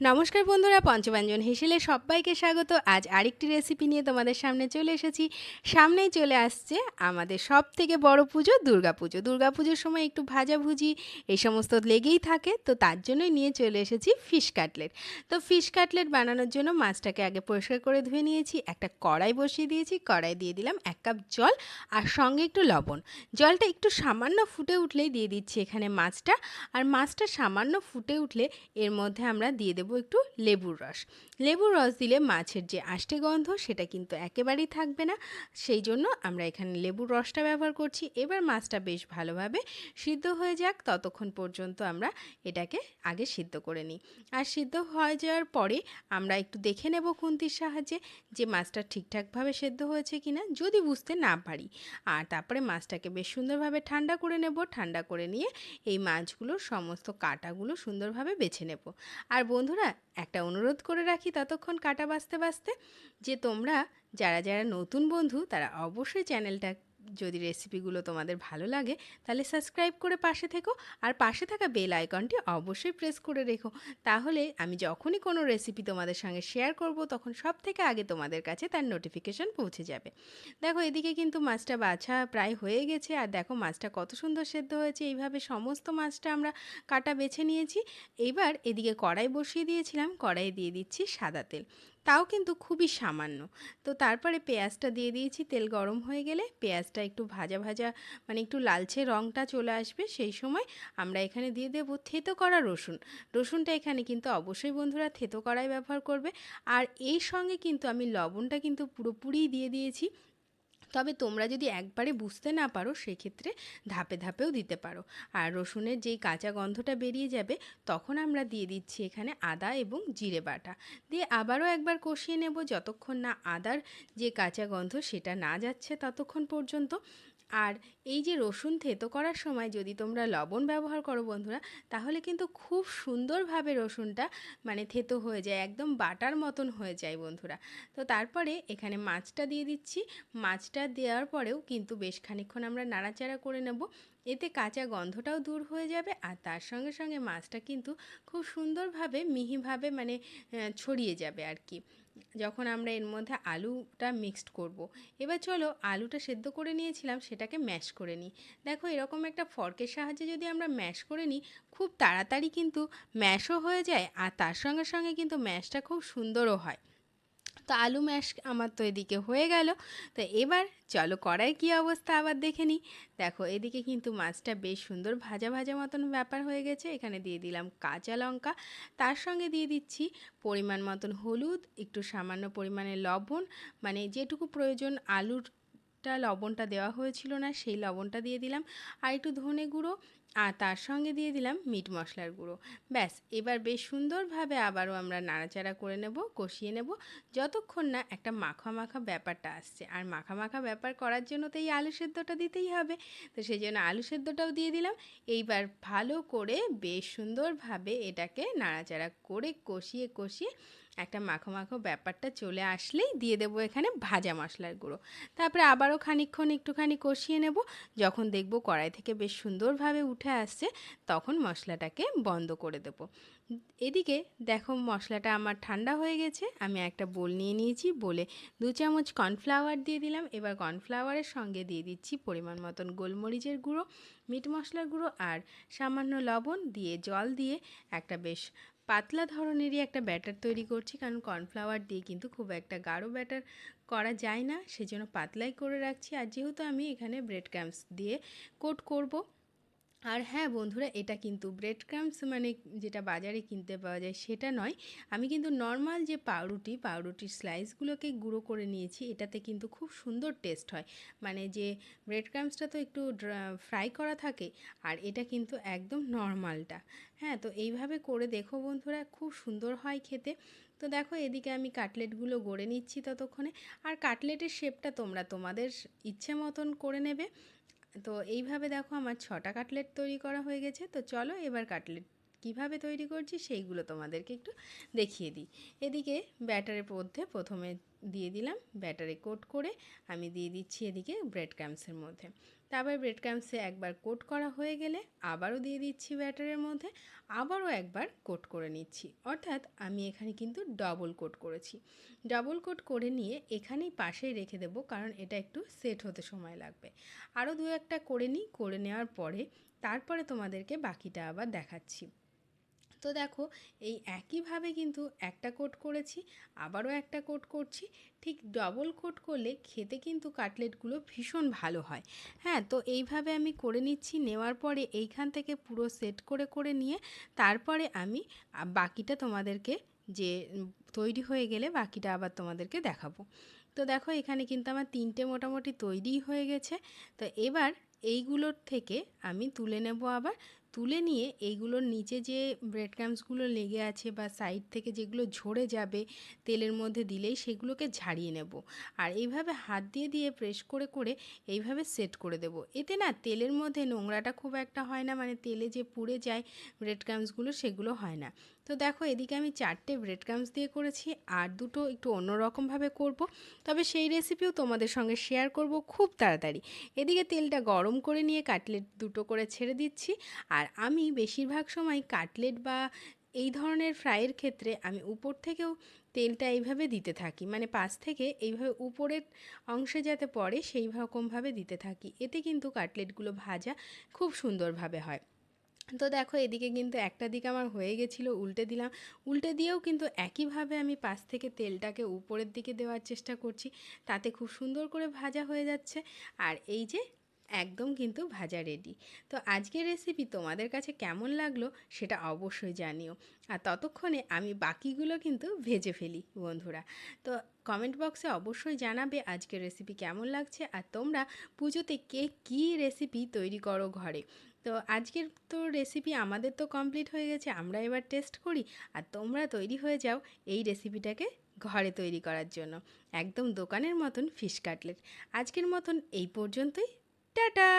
নমস্কার বন্ধুরা, পঞ্চব্যঞ্জন হেসেলে সবাইকে স্বাগত। আজ আরেকটি রেসিপি নিয়ে তোমাদের সামনে চলে এসেছি। সামনেই চলে আসছে আমাদের সবথেকে বড় পুজো দুর্গাপুজো। দুর্গাপুজোর সময় একটু ভাজাভুজি এই সমস্ত লেগেই থাকে, তো তার জন্যই নিয়ে চলে এসেছি ফিশ কাটলেট। তো ফিশ কাটলেট বানানোর জন্য মাছটাকে আগে পরিষ্কার করে ধুয়ে নিয়েছি। একটা কড়াই বসিয়ে দিয়েছি, কড়াই দিয়ে দিলাম 1 কাপ জল আর সঙ্গে একটু লবণ। জলটা একটু সামান্য ফুটে উঠলেই দিয়ে দিচ্ছি এখানে মাছটা। আর মাছটা সামান্য ফুটে উঠলে এর মধ্যে আমরা দিয়ে দেবো একটু লেবুর রস। লেবুর রস দিলে মাছের যে আষ্টে গন্ধ সেটা কিন্তু একেবারেই থাকবে না, সেই জন্য আমরা এখানে লেবুর রসটা ব্যবহার করছি। এবার মাছটা বেশ ভালোভাবে সিদ্ধ হয়ে যাক, ততক্ষণ পর্যন্ত আমরা এটাকে আগে সিদ্ধ করে নিই। আর সিদ্ধ হয়ে যাওয়ার পরে আমরা একটু দেখে নেব খুন্তির সাহায্যে যে মাছটা ঠিকঠাকভাবে সেদ্ধ হয়েছে কিনা, যদি বুঝতে না পারি। আর তারপরে মাছটাকে বেশ সুন্দরভাবে ঠান্ডা করে নেব। ঠান্ডা করে নিয়ে এই মাছগুলোর সমস্ত কাঁটাগুলো সুন্দরভাবে বেছে নেব। আর বন্ধুরা, একটা অনুরোধ করে রাখি ততক্ষণ কাঁটা বাছতে বাছতে, যে তোমরা যারা যারা নতুন বন্ধু তারা অবশ্যই চ্যানেলটা, যদি রেসিপিগুলো তোমাদের ভালো লাগে তাহলে সাবস্ক্রাইব করে পাশে থেকো। আর পাশে থাকা বেল আইকনটি অবশ্যই প্রেস করে রেখো, তাহলে আমি যখনই কোনো রেসিপি তোমাদের সঙ্গে শেয়ার করব তখন সব থেকে আগে তোমাদের কাছে তার নোটিফিকেশন পৌঁছে যাবে। দেখো এদিকে কিন্তু মাছটা বাছা প্রায় হয়ে গেছে, আর দেখো মাছটা কত সুন্দর সেদ্ধ হয়েছে। এইভাবে সমস্ত মাছটা আমরা কাটা বেছে নিয়েছি। এইবার এদিকে কড়াই বসিয়ে দিয়েছিলাম, কড়াইয়ে দিয়ে দিচ্ছি সাদা তেল, তাও কিন্তু খুবই সামান্য। তো তারপরে পেঁয়াজটা দিয়ে দিয়েছি, তেল গরম হয়ে গেলে পেঁয়াজটা একটু ভাজা ভাজা মানে একটু লালচে রঙটা চলে আসবে, সেই সময় আমরা এখানে দিয়ে দেবো থেতো করা রসুন। রসুনটা এখানে কিন্তু অবশ্যই বন্ধুরা থেতো করাই ব্যবহার করবে। আর এই সঙ্গে কিন্তু আমি লবণটা কিন্তু পুরোপুরি দিয়ে দিয়েছি, তবে তোমরা যদি একবারে বুঝতে না পারো সেক্ষেত্রে ধাপে ধাপেও দিতে পারো। আর রসুনের যেই কাঁচা গন্ধটা বেরিয়ে যাবে তখন আমরা দিয়ে দিচ্ছি এখানে আদা এবং জিরে বাটা, দিয়ে আবারও একবার কষিয়ে নেব যতক্ষণ না আদার যে কাঁচা গন্ধ সেটা না যাচ্ছে ততক্ষণ পর্যন্ত। আর এই যে রসুন থেতো করার সময় যদি তোমরা লবণ ব্যবহার করো বন্ধুরা, তাহলে কিন্তু খুব সুন্দরভাবে রসুনটা মানে থেতো হয়ে যায়, একদম বাটার মতন হয়ে যায় বন্ধুরা। তো তারপরে এখানে মাছটা দিয়ে দিচ্ছি। মাছটা দেওয়ার পরেও কিন্তু বেশ খানিকক্ষণ আমরা নাড়াচাড়া করে নেব, এতে কাঁচা গন্ধটাও দূর হয়ে যাবে। আর তার সঙ্গে সঙ্গে মাছটা কিন্তু খুব সুন্দরভাবে মিহিভাবে মানে ছড়িয়ে যাবে আর কি, যখন আমরা এর মধ্যে আলুটা মিক্সড করব। এবার চলো আলুটা সেদ্ধ করে নিয়েছিলাম সেটাকে ম্যাশ করে নিই। দেখো এরকম একটা ফর্কের সাহায্যে যদি আমরা ম্যাশ করে নিই, খুব তাড়াতাড়ি কিন্তু ম্যাশও হয়ে যায়, আর তার সঙ্গে সঙ্গে কিন্তু ম্যাশটা খুব সুন্দরও হয়। তো আলু ম্যাশ আমার তো এদিকে হয়ে গেল। তো এবার চলো কড়াই কী অবস্থা আবার দেখে নিই। দেখো এদিকে কিন্তু মাছটা বেশ সুন্দর ভাজা ভাজা মতন ব্যাপার হয়ে গেছে। এখানে দিয়ে দিলাম কাঁচা লঙ্কা, তার সঙ্গে দিয়ে দিচ্ছি পরিমাণ মতন হলুদ, একটু সামান্য পরিমাণে লবণ, মানে যেটুকু প্রয়োজন আলুরটা লবণটা দেওয়া হয়েছিল না সেই লবণটা দিয়ে দিলাম, আর একটু ধনে গুঁড়ো, আর তার সঙ্গে দিয়ে দিলাম মিট মশলার গুঁড়ো। ব্যাস, এবার বেশ সুন্দরভাবে আবারও আমরা নাড়াচাড়া করে নেব, কষিয়ে নেব যতক্ষণ না একটা মাখা মাখা ব্যাপারটা আসছে। আর মাখা মাখা ব্যাপার করার জন্য তো এই আলু সেদ্ধটা দিতেই হবে, তো সেই জন্য আলু সেদ্ধটাও দিয়ে দিলাম। এইবার ভালো করে বেশ সুন্দরভাবে এটাকে নাড়াচাড়া করে কষিয়ে কষিয়ে একটা মাখো মাখো ব্যাপারটা চলে আসলেই দিয়ে দেবো এখানে ভাজা মশলার গুঁড়ো। তারপরে আবারও খানিকক্ষণ একটুখানি কষিয়ে নেব, যখন দেখব কড়াই থেকে বেশ সুন্দরভাবে উঠে আসছে তখন মশলাটাকে বন্ধ করে দেবো। এদিকে দেখো মশলাটা আমার ঠান্ডা হয়ে গেছে, আমি একটা বোল নিয়ে নিয়েছি, বলে 2 চামচ কর্নফ্লাওয়ার দিয়ে দিলাম। এবার কর্নফ্লাওয়ারের সঙ্গে দিয়ে দিচ্ছি পরিমাণ মতন গোলমরিচের গুঁড়ো, মিট মশলার গুঁড়ো আর সামান্য লবণ, দিয়ে জল দিয়ে একটা বেশ পাতলা ধরনেরই একটা ব্যাটার তৈরি করছি, কারণ কর্নফ্লাওয়ার দিয়ে কিন্তু খুব একটা গাঢ় ব্যাটার করা যায় না, সেজন্য পাতলাই করে রাখছি। আর যেহেতু আমি এখানে ব্রেড ক্রাম্বস দিয়ে কোট করব। আর হ্যাঁ বন্ধুরা, এটা কিন্তু ব্রেড ক্রাম্বস মানে যেটা বাজারে কিনতে পাওয়া যায় সেটা নয়, আমি কিন্তু নর্মাল যে পাউরুটির স্লাইসগুলোকে গুঁড়ো করে নিয়েছি, এটাতে কিন্তু খুব সুন্দর টেস্ট হয়। মানে যে ব্রেড ক্রাম্বসটা তো একটু ফ্রাই করা থাকে, আর এটা কিন্তু একদম নর্মালটা। হ্যাঁ, তো এইভাবে করে দেখো বন্ধুরা, খুব সুন্দর হয় খেতে। তো দেখো এদিকে আমি কাটলেটগুলো গড়ে নিচ্ছি ততক্ষণে। আর কাটলেটের শেপটা তোমরা তোমাদের ইচ্ছে মতন করে নেবে। তো এইভাবে দেখো আমার 6টা কাটলেট তৈরি করা হয়ে গেছে। তো চলো এবার কাটলেট কিভাবে তৈরি করছি সেইগুলো তোমাদেরকে একটু দেখিয়ে দিই। এদিকে ব্যাটারের মধ্যে প্রথমে দিয়ে দিলাম, ব্যাটারে কোট করে আমি দিয়ে দিচ্ছি এদিকে ব্রেড ক্রাম্বসের মধ্যে। তারপর ব্রেড ক্রাম্বসে একবার কোট করা হয়ে গেলে আবারও দিয়ে দিচ্ছি ব্যাটারের মধ্যে, আবারও একবার কোট করে নিচ্ছি। অর্থাৎ আমি এখানে কিন্তু ডবল কোট করেছি। ডবল কোট করে নিয়ে এখানেই পাশেই রেখে দেবো, কারণ এটা একটু সেট হতে সময় লাগবে। আরও দু একটা করে নিই, করে নেওয়ার পরে তারপরে তোমাদেরকে বাকিটা আবার দেখাচ্ছি। তো দেখো এই একইভাবে কিন্তু একটা কোট করেছি, আবারও একটা কোট করছি। ঠিক ডবল কোট করলে খেতে কিন্তু কাটলেটগুলো ভীষণ ভালো হয়। হ্যাঁ, তো এইভাবে আমি করে নিচ্ছি। নেওয়ার পরে এইখান থেকে পুরো সেট করে করে নিয়ে তারপরে আমি বাকিটা তোমাদেরকে যে তৈরি হয়ে গেলে বাকিটা আবার তোমাদেরকে দেখাবো। তো দেখো এখানে কিন্তু আমার 3টে মোটামুটি তৈরিই হয়ে গেছে। তো এবার এইগুলোর থেকে আমি তুলে নেব। আবার তুলে নিয়ে এইগুলোর নিচে যে ব্রেড ক্রাম্বসগুলো লেগে আছে বা সাইড থেকে যেগুলো ঝরে যাবে তেলের মধ্যে দিলেই, সেগুলোকে ঝাড়িয়ে নেব। আর এইভাবে হাত দিয়ে দিয়ে প্রেস করে করে এইভাবে সেট করে দেব। এতে না তেলের মধ্যে নোংরাটা খুব একটা হয় না, মানে তেলে যে পুড়ে যায় ব্রেড ক্রাম্বসগুলো সেগুলো হয় না। তো দেখো এদিকে আমি 4টে ব্রেড ক্রাম্বস দিয়ে করেছি, আর দুটো একটু অন্যরকমভাবে করব, তবে সেই রেসিপিও তোমাদের সঙ্গে শেয়ার করব খুব তাড়াতাড়ি। এদিকে তেলটা গরম করে নিয়ে কাটলেট দুটো করে ছেড়ে দিচ্ছি। আর আমি বেশিরভাগ সময় কাটলেট বা এই ধরনের ফ্রাইয়ের ক্ষেত্রে আমি উপর থেকেও তেলটা এইভাবে দিতে থাকি, মানে পাশ থেকে এইভাবে উপরের অংশে যাতে পড়ে সেই রকমভাবে দিতে থাকি। এতে কিন্তু কাটলেটগুলো ভাজা খুব সুন্দরভাবে হয়। তো দেখো এদিকে কিন্তু একটা দিক আমার হয়ে গেছিলো, উল্টে দিলাম। উল্টে দিয়েও কিন্তু একইভাবে আমি পাশ থেকে তেলটাকে উপরের দিকে দেওয়ার চেষ্টা করছি, তাতে খুব সুন্দর করে ভাজা হয়ে যাচ্ছে। আর এই যে একদম কিন্তু ভাজা রেডি। তো আজকের রেসিপি তোমাদের কাছে কেমন লাগলো সেটা অবশ্যই জানিও। আর ততক্ষণে আমি বাকিগুলো কিন্তু ভেজে ফেলি বন্ধুরা। তো কমেন্ট বক্সে অবশ্যই জানাবে আজকের রেসিপি কেমন লাগছে, আর তোমরা পুজোতে কে কী রেসিপি তৈরি করো ঘরে। তো আজকের তো রেসিপি আমাদের তো কমপ্লিট হয়ে গেছে, আমরা এবার টেস্ট করি, আর তোমরা তৈরি হয়ে যাও এই রেসিপিটাকে ঘরে তৈরি করার জন্য। একদম দোকানের মতন ফিশ কাটলেট। আজকের মতন এই পর্যন্তই। টাটা।